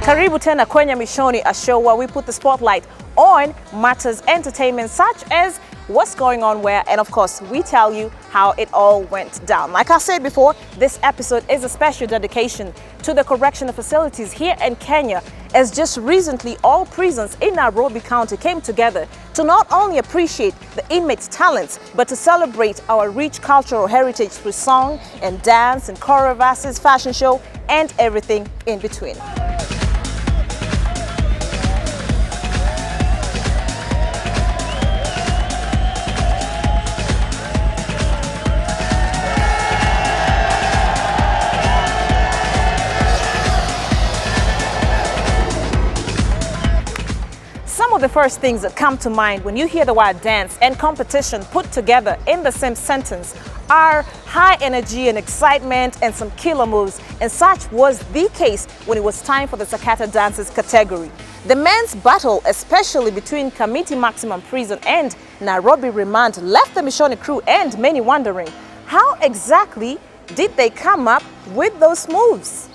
Karibu tena kwenye Mishoni, a show where we put the spotlight on matters entertainment such as what's going on where, and of course we tell you how it all went down. Like I said before, this episode is a special dedication to the correctional facilities here in Kenya, as just recently all prisons in Nairobi County came together to not only appreciate the inmates' talents, but to celebrate our rich cultural heritage through song and dance and choreographies, fashion show, and everything in between. Some of the first things that come to mind when you hear the word dance and competition put together in the same sentence are high energy and excitement and some killer moves, and such was the case when it was time for the Sakata Dances category. The men's battle, especially between Kamiti Maximum Prison and Nairobi Remand, left the Mishoni crew and many wondering, how exactly did they come up with those moves?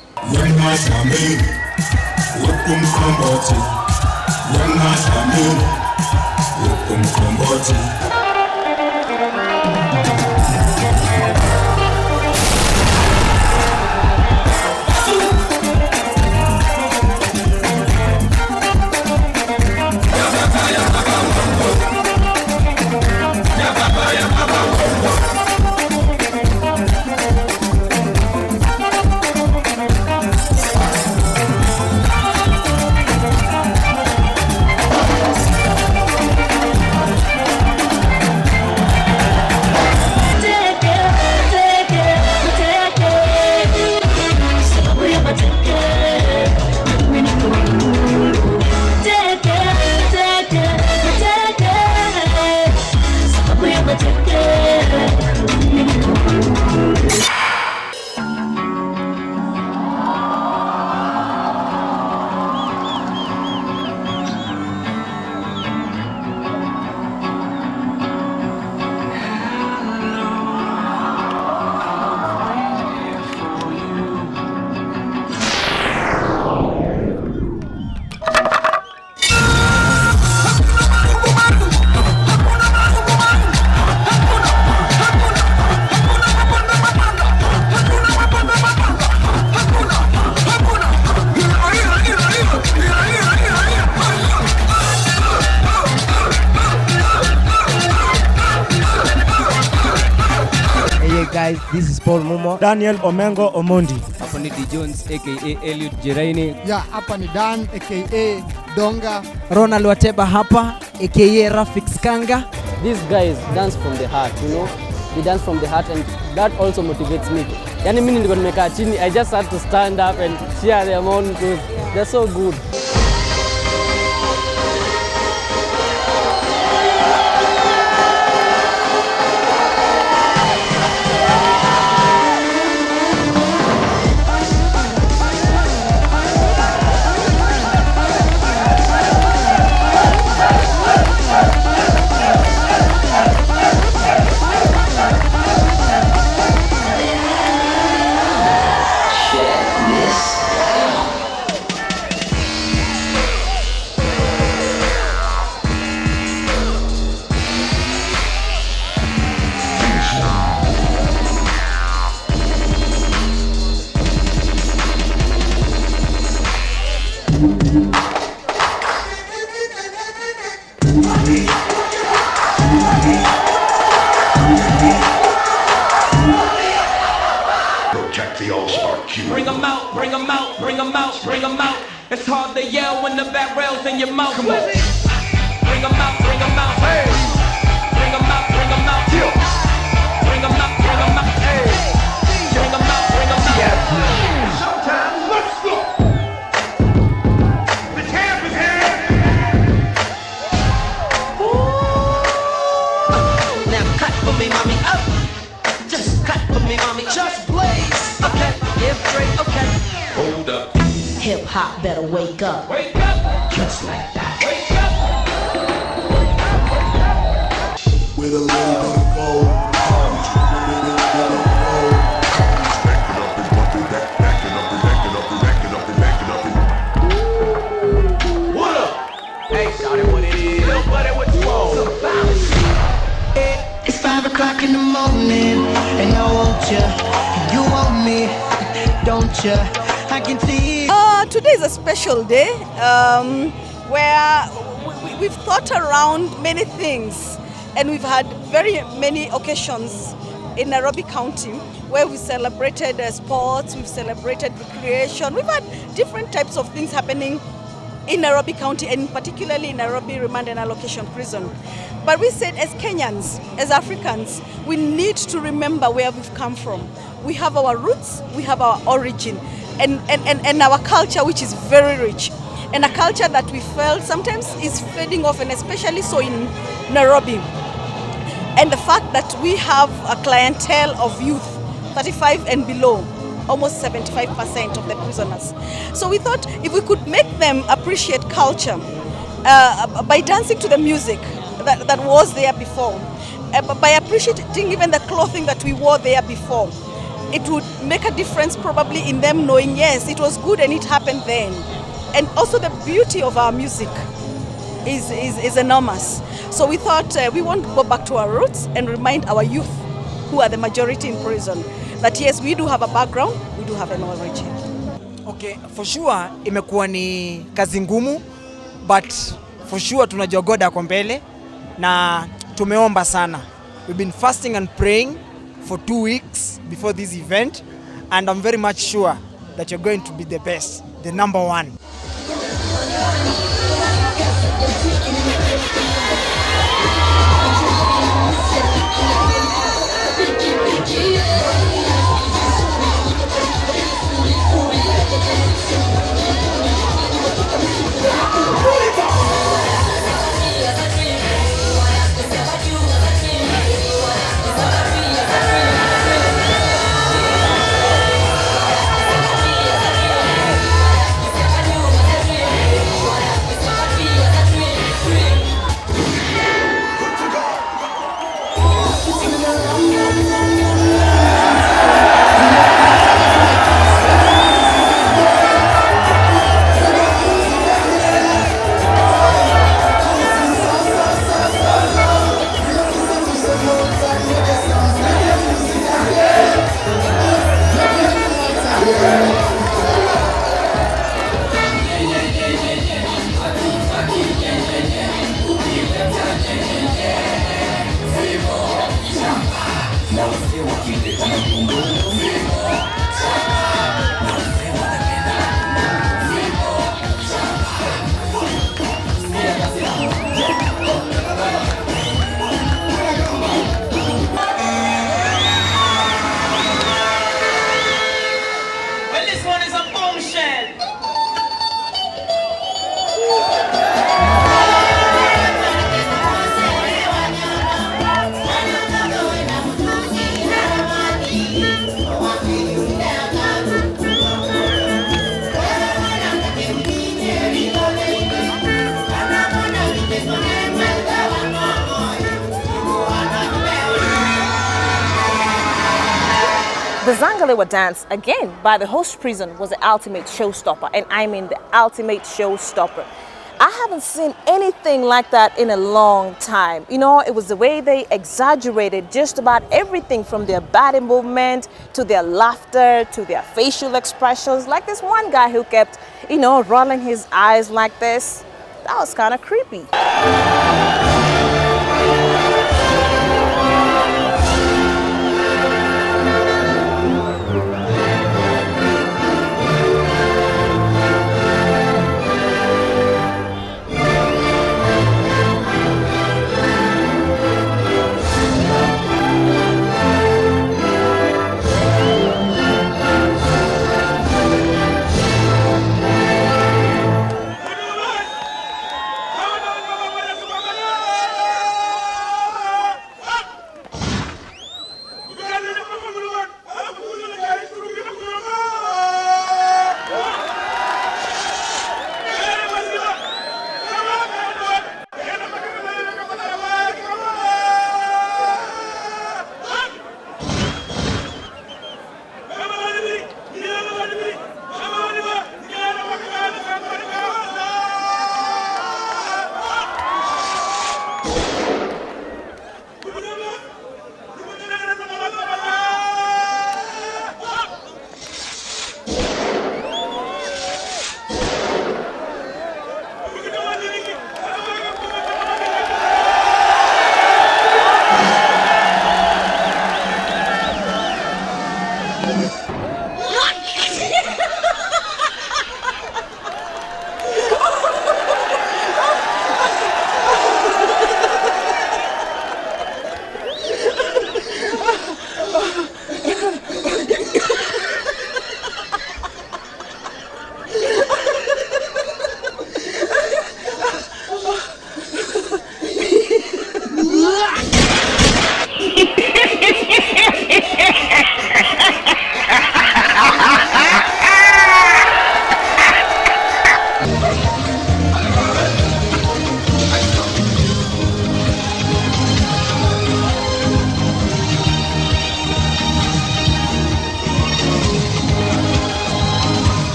Guys, this is Paul Mumo. Daniel Omengo Omondi. Hapa ni D Jones aka Eliud Jiraini. Yeah, hapa ni Dan aka Donga. Ronald Wateba hapa aka Rafik Skanga. These guys dance from the heart, you know. They dance from the heart, and that also motivates me. Yani mimi ndio nimekaa chini, I just had to stand up and cheer them on because they're so good. Bring them out, bring them out, bring them out, bring them out. It's hard to yell when the barrel's in your mouth. Come on. Bring them out, bring them out. Hey. Bring them out, bring them out. Bring them out, bring them out. Hey. Bring them out, bring them out. Yeah. Showtime, let's go. The champ is here. Now cut for me, mommy, up. Just cut for me, mommy, just blaze. Okay, yeah, straight, okay. Hold up. Hip hop better wake up. Wake up. Just like that. Wake up. With a little bit of gold. Back it up and back it up and back it up and back it up and back it up and ya? You want me, don't ya? I can see. Today is a special day where we've thought around many things, and we've had very many occasions in Nairobi County where we celebrated sports, we've celebrated recreation, we've had different types of things happening in Nairobi County, and particularly in Nairobi Remand and Allocation Prison. But we said, as Kenyans, as Africans, we need to remember where we've come from. We have our roots, we have our origin, and our culture, which is very rich, and a culture that we felt sometimes is fading off, and especially so in Nairobi. And the fact that we have a clientele of youth, 35 and below, almost 75% of the prisoners. So we thought if we could make them appreciate culture by dancing to the music that was there before, by appreciating even the clothing that we wore there before, it would make a difference probably in them knowing, yes, it was good and it happened then. And also the beauty of our music is enormous. So we thought we want to go back to our roots and remind our youth, who are the majority in prison, that yes, we do have a background, we do have an origin. Okay, for sure imekuwa ni kazi ngumu, but for sure tunajua God ako mbele na tumeomba sana. We've been fasting and praying for 2 weeks before this event, and I'm very much sure that you're going to be the best, the number one. The Zangalewa dance, again by the host prison, was the ultimate showstopper, and I mean the ultimate showstopper. I haven't seen anything like that in a long time. You know, it was the way they exaggerated just about everything, from their body movement to their laughter to their facial expressions. Like this one guy who kept, you know, rolling his eyes like this. That was kind of creepy.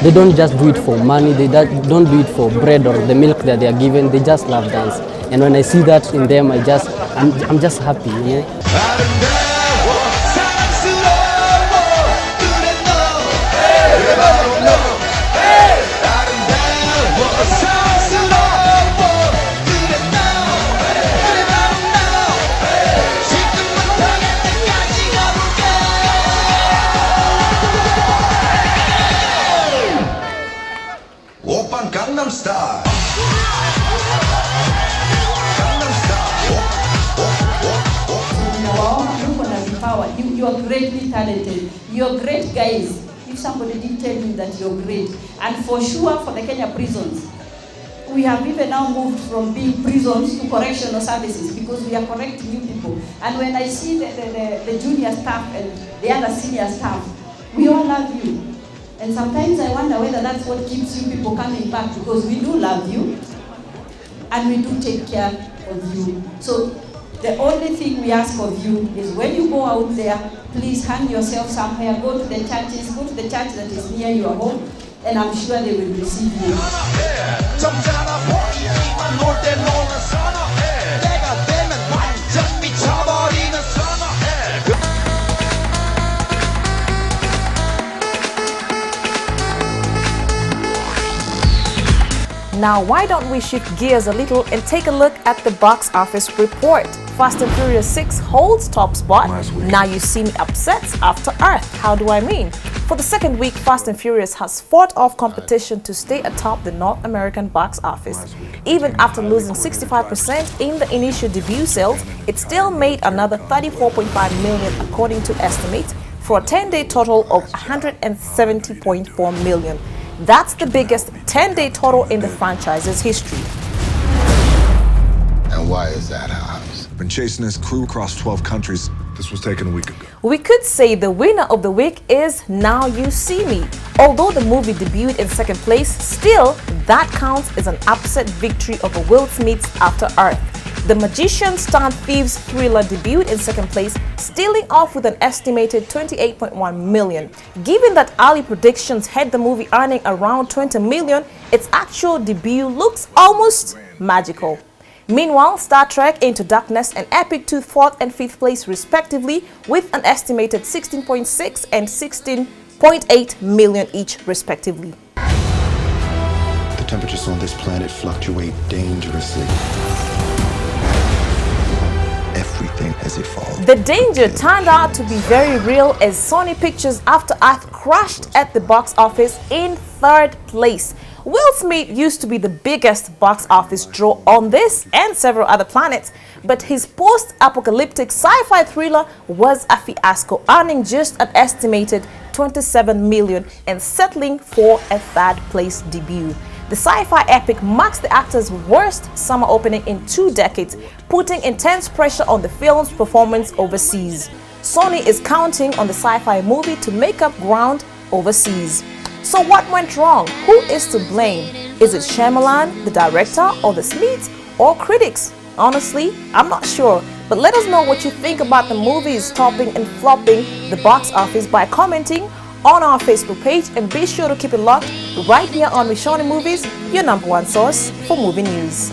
They don't just do it for money, they don't do it for bread or the milk that they are given, they just love dance. And when I see that in them, I'm just happy, you know. Open Gangnam Style. You are greatly talented. You're great guys. If somebody did tell you that you're great. And for sure for the Kenya prisons, we have even now moved from being prisons to correctional services because we are correcting you people. And when I see the junior staff and the other senior staff, we all love you. And sometimes I wonder whether that's what keeps you people coming back, because we do love you and we do take care of you. So the only thing we ask of you is when you go out there, please hang yourself somewhere, go to the churches, go to the church that is near your home, and I'm sure they will receive you. Now, why don't we shift gears a little and take a look at the box office report? Fast and Furious 6 holds top spot. Now You See Me upsets After Earth. How do I mean? For the second week, Fast and Furious has fought off competition to stay atop the North American box office. Even after losing 65% in the initial debut sales, it still made another 34.5 million according to estimates, for a 10-day total of 170.4 million. That's the biggest 10-day total in the franchise's history. And why is that, Hobbs? Been chasing this crew across 12 countries. This was taken a week ago. We could say the winner of the week is Now You See Me. Although the movie debuted in second place, still that counts as an upset victory over Will Smith's After Earth. The magician-turned-thieves thriller debuted in second place, stealing off with an estimated 28.1 million. Given that early predictions had the movie earning around 20 million, its actual debut looks almost magical. Meanwhile, Star Trek Into Darkness and Epic took 4th and 5th place respectively, with an estimated 16.6 and 16.8 million each respectively. The temperatures on this planet fluctuate dangerously. Everything as it falls. The danger turned out to be very real as Sony Pictures After Earth crashed at the box office in 3rd place. Will Smith used to be the biggest box office draw on this and several other planets, but his post-apocalyptic sci-fi thriller was a fiasco, earning just an estimated 27 million and settling for a 3rd place debut. The sci-fi epic marks the actor's worst summer opening in 2 decades, putting intense pressure on the film's performance overseas. Sony is counting on the sci-fi movie to make up ground overseas. So what went wrong? Who is to blame? Is it Shyamalan, the director, or the Smiths, or critics? Honestly, I'm not sure, But let us know what you think about the movies topping and flopping the box office by commenting on our Facebook page, and be sure to keep it locked right here on Mishoni Movies, your #1 source for movie news.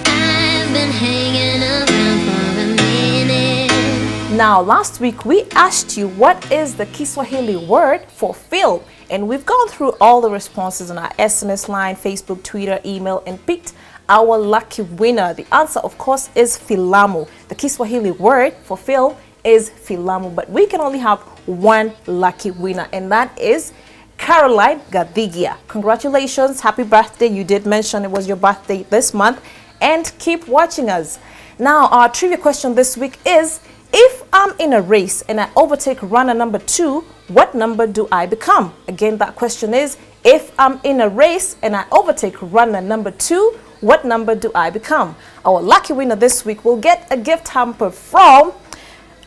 I've been hanging around for a minute. Now, last week we asked you what is the Kiswahili word for film, and we've gone through all the responses on our SMS line, Facebook, Twitter, email, and picked our lucky winner. The answer, of course, is filamu. The Kiswahili word for film is filamu, but we can only have one lucky winner, and that is Caroline Gadhigia. Congratulations, happy birthday. You did mention it was your birthday this month, and keep watching us. Now, our trivia question this week is, if I'm in a race and I overtake runner number 2, what number do I become? Again, that question is, if I'm in a race and I overtake runner number 2, what number do I become? Our lucky winner this week will get a gift hamper from...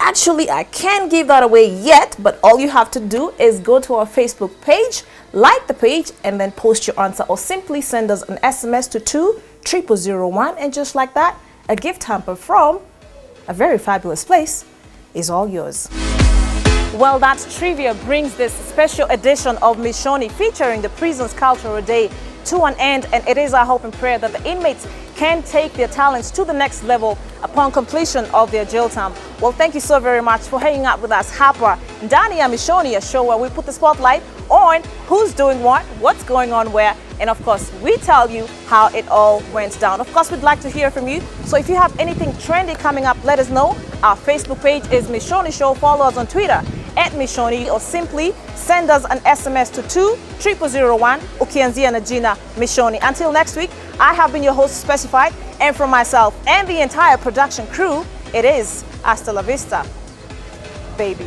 Actually, I can't give that away yet, but all you have to do is go to our Facebook page, like the page, and then post your answer, or simply send us an SMS to 20001, and just like that, a gift hamper from a very fabulous place is all yours. Well, that trivia brings this special edition of Mishoni featuring the Prison's Cultural Day to an end, and it is our hope and prayer that the inmates can take their talents to the next level upon completion of their jail time. Well, thank you so very much for hanging out with us hapa ndani ya Mishoni, a show where we put the spotlight on who's doing what, what's going on where, and of course we tell you how it all went down. Of course, we'd like to hear from you, so if you have anything trendy coming up, let us know. Our Facebook page is Mishoni Show. Follow us on Twitter @Mishoni, or simply send us an SMS to 20001 ukianzia na jina Mishoni. Until next week, I have been your host Specified, and from myself and the entire production crew, it is hasta la vista, baby.